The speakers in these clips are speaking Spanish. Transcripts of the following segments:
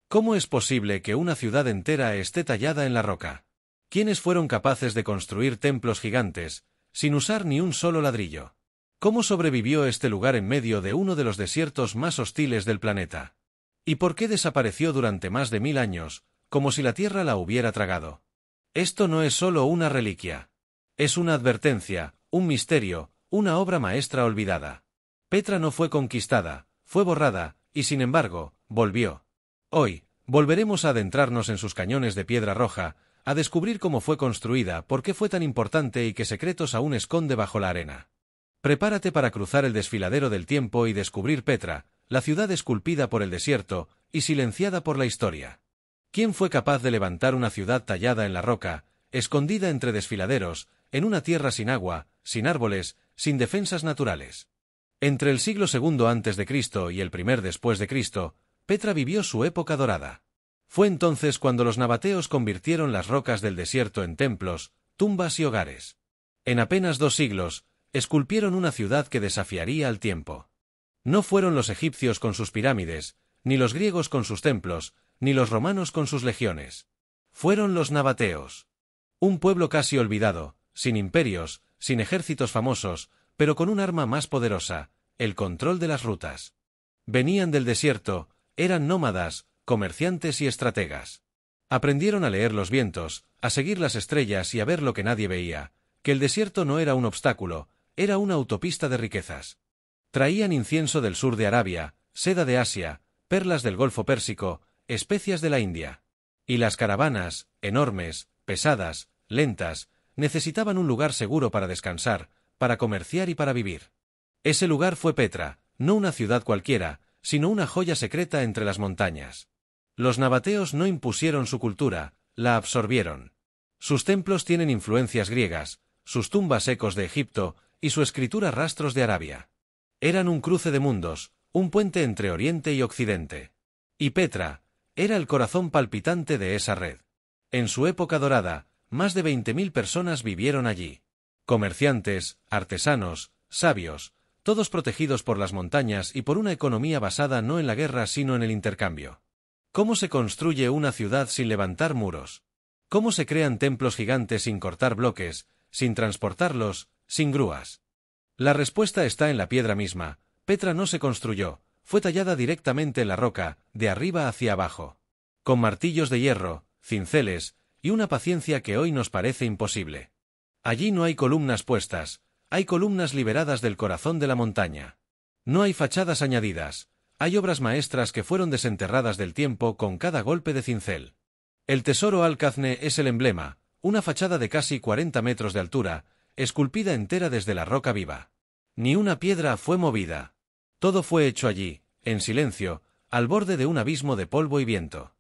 ¿Cómo es posible que una ciudad entera esté tallada en la roca? ¿Quiénes fueron capaces de construir templos gigantes, sin usar ni un solo ladrillo? ¿Cómo sobrevivió este lugar en medio de uno de los desiertos más hostiles del planeta? ¿Y por qué desapareció durante más de 1000 años, como si la tierra la hubiera tragado? Esto no es solo una reliquia. Es una advertencia, un misterio, una obra maestra olvidada. Petra no fue conquistada, fue borrada, y sin embargo, volvió. Hoy, volveremos a adentrarnos en sus cañones de piedra roja, a descubrir cómo fue construida, por qué fue tan importante y qué secretos aún esconde bajo la arena. Prepárate para cruzar el desfiladero del tiempo y descubrir Petra, la ciudad esculpida por el desierto y silenciada por la historia. ¿Quién fue capaz de levantar una ciudad tallada en la roca, escondida entre desfiladeros, en una tierra sin agua, sin árboles, sin defensas naturales? Entre el siglo II a.C. y el I después de Cristo, Petra vivió su época dorada. Fue entonces cuando los nabateos convirtieron las rocas del desierto en templos, tumbas y hogares. En apenas 2 siglos, esculpieron una ciudad que desafiaría al tiempo. No fueron los egipcios con sus pirámides, ni los griegos con sus templos, ni los romanos con sus legiones. Fueron los nabateos. Un pueblo casi olvidado, sin imperios, sin ejércitos famosos, pero con un arma más poderosa, el control de las rutas. Venían del desierto, eran nómadas, comerciantes y estrategas. Aprendieron a leer los vientos, a seguir las estrellas y a ver lo que nadie veía, que el desierto no era un obstáculo, era una autopista de riquezas. Traían incienso del sur de Arabia, seda de Asia, perlas del Golfo Pérsico, especias de la India. Y las caravanas, enormes, pesadas, lentas, necesitaban un lugar seguro para descansar, para comerciar y para vivir. Ese lugar fue Petra, no una ciudad cualquiera, sino una joya secreta entre las montañas. Los nabateos no impusieron su cultura, la absorbieron. Sus templos tienen influencias griegas, sus tumbas ecos de Egipto, y su escritura rastros de Arabia. Eran un cruce de mundos, un puente entre Oriente y Occidente. Y Petra era el corazón palpitante de esa red. En su época dorada, más de 20.000 personas vivieron allí. Comerciantes, artesanos, sabios, todos protegidos por las montañas y por una economía basada no en la guerra sino en el intercambio. ¿Cómo se construye una ciudad sin levantar muros? ¿Cómo se crean templos gigantes sin cortar bloques, sin transportarlos, sin grúas? La respuesta está en la piedra misma. Petra no se construyó, fue tallada directamente en la roca, de arriba hacia abajo. Con martillos de hierro, cinceles, y una paciencia que hoy nos parece imposible. Allí no hay columnas puestas, hay columnas liberadas del corazón de la montaña. No hay fachadas añadidas, hay obras maestras que fueron desenterradas del tiempo con cada golpe de cincel. El tesoro Alcazne es el emblema, una fachada de casi 40 metros de altura, esculpida entera desde la roca viva. Ni una piedra fue movida. Todo fue hecho allí, en silencio, al borde de un abismo de polvo y viento.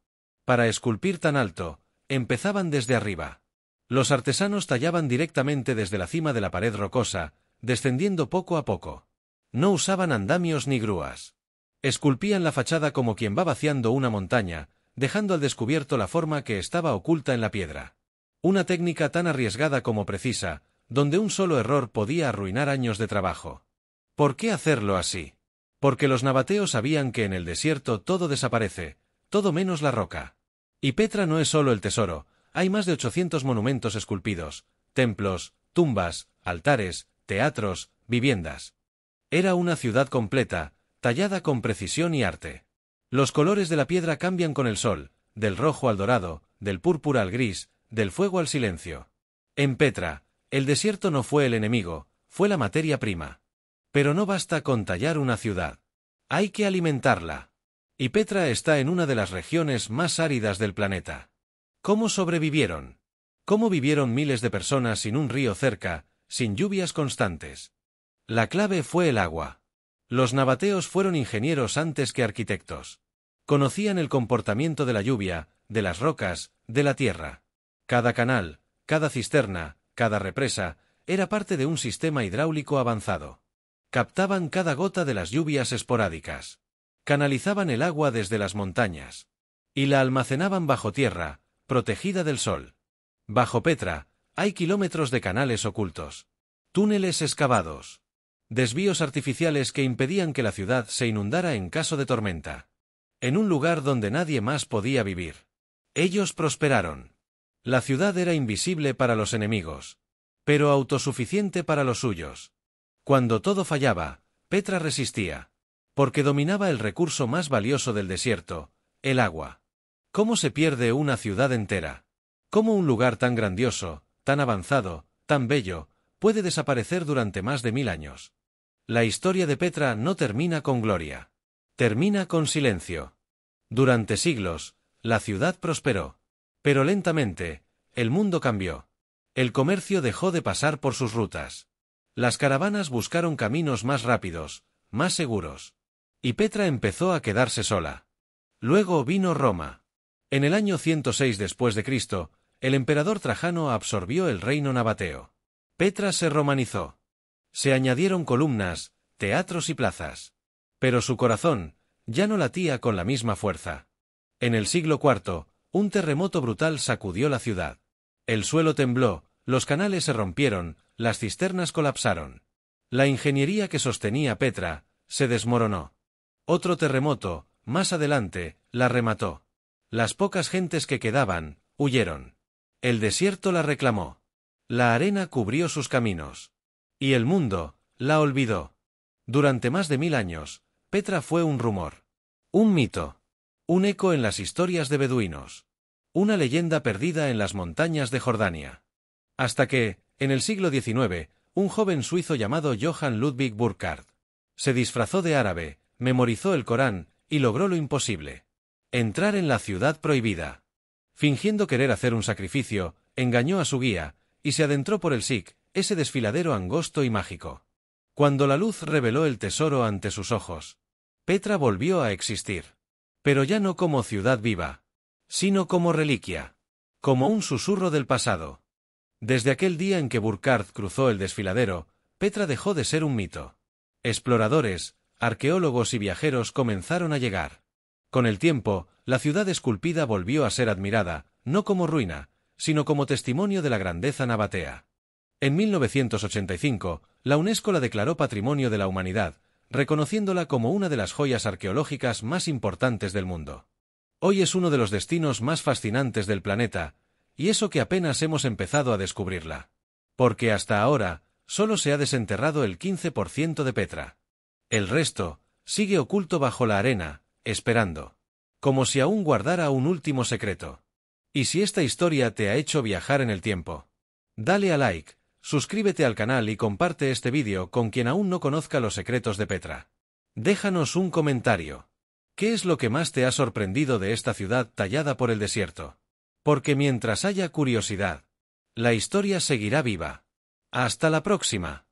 Para esculpir tan alto, empezaban desde arriba. Los artesanos tallaban directamente desde la cima de la pared rocosa, descendiendo poco a poco. No usaban andamios ni grúas. Esculpían la fachada como quien va vaciando una montaña, dejando al descubierto la forma que estaba oculta en la piedra. Una técnica tan arriesgada como precisa, donde un solo error podía arruinar años de trabajo. ¿Por qué hacerlo así? Porque los nabateos sabían que en el desierto todo desaparece, todo menos la roca. Y Petra no es solo el tesoro, hay más de 800 monumentos esculpidos, templos, tumbas, altares, teatros, viviendas. Era una ciudad completa, tallada con precisión y arte. Los colores de la piedra cambian con el sol, del rojo al dorado, del púrpura al gris, del fuego al silencio. En Petra, el desierto no fue el enemigo, fue la materia prima. Pero no basta con tallar una ciudad. Hay que alimentarla. Y Petra está en una de las regiones más áridas del planeta. ¿Cómo sobrevivieron? ¿Cómo vivieron miles de personas sin un río cerca, sin lluvias constantes? La clave fue el agua. Los nabateos fueron ingenieros antes que arquitectos. Conocían el comportamiento de la lluvia, de las rocas, de la tierra. Cada canal, cada cisterna, cada represa, era parte de un sistema hidráulico avanzado. Captaban cada gota de las lluvias esporádicas. Canalizaban el agua desde las montañas. Y la almacenaban bajo tierra, protegida del sol. Bajo Petra, hay kilómetros de canales ocultos. Túneles excavados. Desvíos artificiales que impedían que la ciudad se inundara en caso de tormenta. en un lugar donde nadie más podía vivir. Ellos prosperaron. La ciudad era invisible para los enemigos, pero autosuficiente para los suyos. Cuando todo fallaba, Petra resistía, porque dominaba el recurso más valioso del desierto, el agua. ¿Cómo se pierde una ciudad entera? ¿Cómo un lugar tan grandioso, tan avanzado, tan bello, puede desaparecer durante más de 1000 años? La historia de Petra no termina con gloria. Termina con silencio. Durante siglos, la ciudad prosperó. Pero lentamente, el mundo cambió. El comercio dejó de pasar por sus rutas. Las caravanas buscaron caminos más rápidos, más seguros. Y Petra empezó a quedarse sola. Luego vino Roma. En el año 106 después de Cristo, el emperador Trajano absorbió el reino nabateo. Petra se romanizó. Se añadieron columnas, teatros y plazas. Pero su corazón ya no latía con la misma fuerza. En el siglo IV, un terremoto brutal sacudió la ciudad. El suelo tembló, los canales se rompieron, las cisternas colapsaron. La ingeniería que sostenía Petra se desmoronó. Otro terremoto, más adelante, la remató. Las pocas gentes que quedaban huyeron. El desierto la reclamó. La arena cubrió sus caminos. Y el mundo la olvidó. Durante más de 1000 años, Petra fue un rumor. Un mito. Un eco en las historias de beduinos. Una leyenda perdida en las montañas de Jordania. Hasta que, en el siglo XIX, un joven suizo llamado Johann Ludwig Burckhardt se disfrazó de árabe, memorizó el Corán y logró lo imposible: entrar en la ciudad prohibida. Fingiendo querer hacer un sacrificio, engañó a su guía y se adentró por el Sikh, ese desfiladero angosto y mágico. Cuando la luz reveló el tesoro ante sus ojos, Petra volvió a existir. Pero ya no como ciudad viva, sino como reliquia. Como un susurro del pasado. Desde aquel día en que Burckhardt cruzó el desfiladero, Petra dejó de ser un mito. Exploradores, arqueólogos y viajeros comenzaron a llegar. Con el tiempo, la ciudad esculpida volvió a ser admirada, no como ruina, sino como testimonio de la grandeza nabatea. En 1985, la UNESCO la declaró Patrimonio de la Humanidad, reconociéndola como una de las joyas arqueológicas más importantes del mundo. Hoy es uno de los destinos más fascinantes del planeta, y eso que apenas hemos empezado a descubrirla. Porque hasta ahora, solo se ha desenterrado el 15% de Petra. El resto sigue oculto bajo la arena, esperando. Como si aún guardara un último secreto. Y si esta historia te ha hecho viajar en el tiempo, dale a like, suscríbete al canal y comparte este vídeo con quien aún no conozca los secretos de Petra. Déjanos un comentario. ¿Qué es lo que más te ha sorprendido de esta ciudad tallada por el desierto? Porque mientras haya curiosidad, la historia seguirá viva. ¡Hasta la próxima!